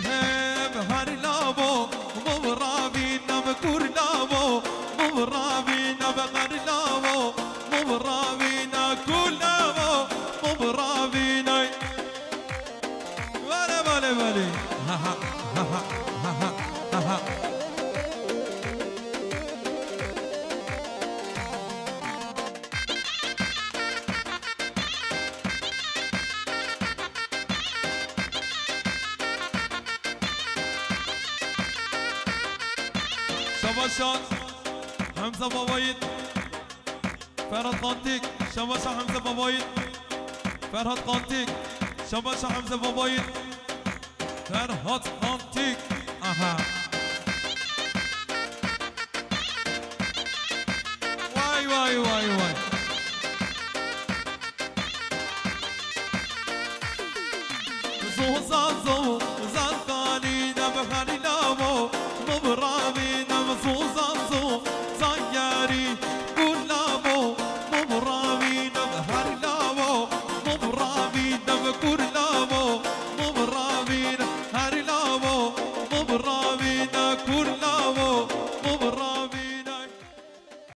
بهر لابو مبرابينا بكور لابو مبرابينا بغر لابو مبرابينا كل لابو مبرابينا ولا ها ها ها ها ها ها ها شباشان حمزة بابايد فرهاد قانتيك شباشا حمزة بابايد فرهاد قانتيك شباشا حمزة بابايد فرهاد قانتيك اها واي واي واي واي زو زازو زازالي نبخاري